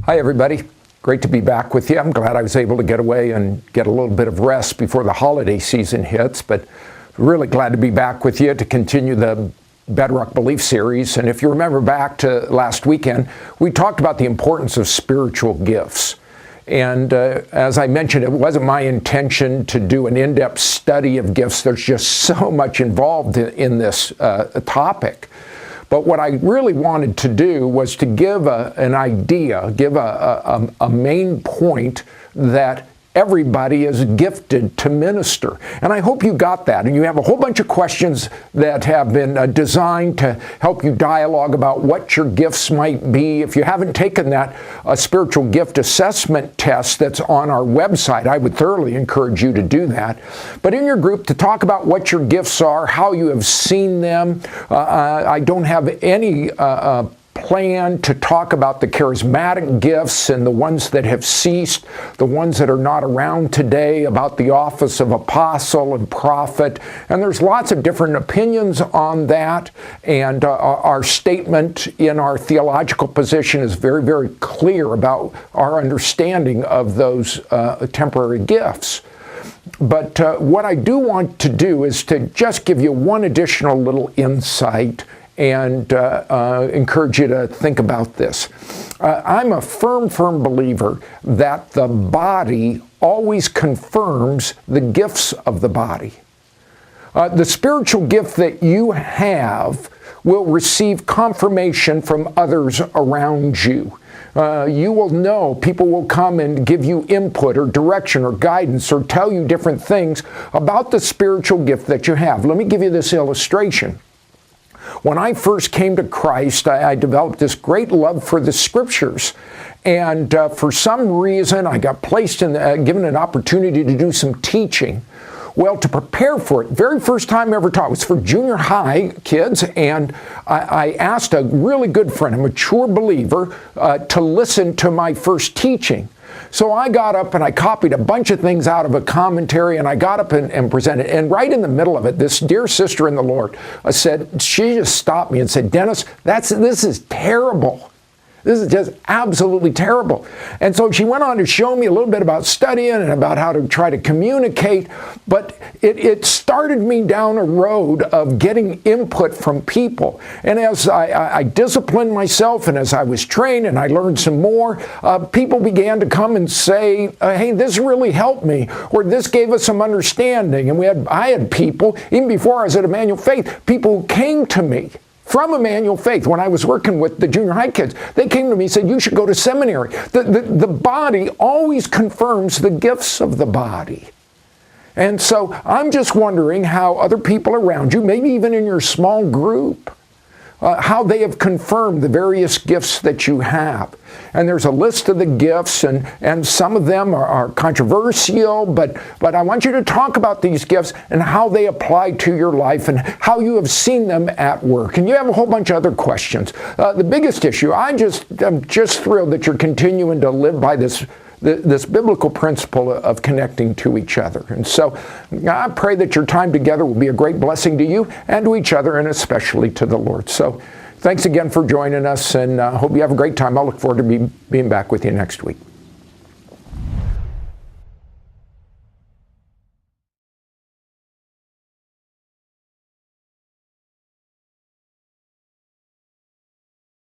Hi, everybody. Great to be back with you. I'm glad I was able to get away and get a little bit of rest before the holiday season hits, but really glad to be back with you to continue the Bedrock Beliefs series. And if you remember back to last weekend, we talked about the importance of spiritual gifts. And as I mentioned, it wasn't my intention to do an in-depth study of gifts. There's just so much involved in this topic. But what I really wanted to do was to give an idea, give a main point that everybody is gifted to minister. And I hope you got that. And you have a whole bunch of questions that have been designed to help you dialogue about what your gifts might be. If you haven't taken that spiritual gift assessment test that's on our website, I would thoroughly encourage you to do that. But in your group, to talk about what your gifts are, how you have seen them. I don't have any plan to talk about the charismatic gifts and the ones that have ceased, the ones that are not around today, about the office of apostle and prophet. And there's lots of different opinions on that. And our statement in our theological position is very, very clear about our understanding of those temporary gifts. But what I do want to do is to just give you one additional little insight and encourage you to think about this. I'm a firm believer that the body always confirms the gifts of the body. The spiritual gift that you have will receive confirmation from others around you. You will know, people will come and give you input or direction or guidance or tell you different things about the spiritual gift that you have. Let me give you this illustration. When I first came to Christ, I developed this great love for the Scriptures. And for some reason, I got placed in, given an opportunity to do some teaching. Well, to prepare for it, very first time I ever taught was for junior high kids, and I asked a really good friend, a mature believer, to listen to my first teaching. So I got up and I copied a bunch of things out of a commentary, and I got up and presented. And right in the middle of it, this dear sister in the Lord she just stopped me and said, "Dennis, this is terrible. This is just absolutely terrible." And so she went on to show me a little bit about studying and about how to try to communicate, but it started me down a road of getting input from people. And as I disciplined myself and as I was trained and I learned some more, people began to come and say, "Hey, this really helped me," or "This gave us some understanding." And I had people, even before I was at Emmanuel Faith, people who came to me from Emmanuel Faith, when I was working with the junior high kids, they came to me and said, "You should go to seminary." The body always confirms the gifts of the body. And so I'm just wondering how other people around you, maybe even in your small group, how they have confirmed the various gifts that you have. And there's a list of the gifts, and some of them are controversial, but I want you to talk about these gifts and how they apply to your life and how you have seen them at work. And you have a whole bunch of other questions. The biggest issue, I'm just thrilled that you're continuing to live by this biblical principle of connecting to each other. And so I pray that your time together will be a great blessing to you and to each other, and especially to the Lord. So thanks again for joining us, and hope you have a great time. I'll look forward to being back with you next week.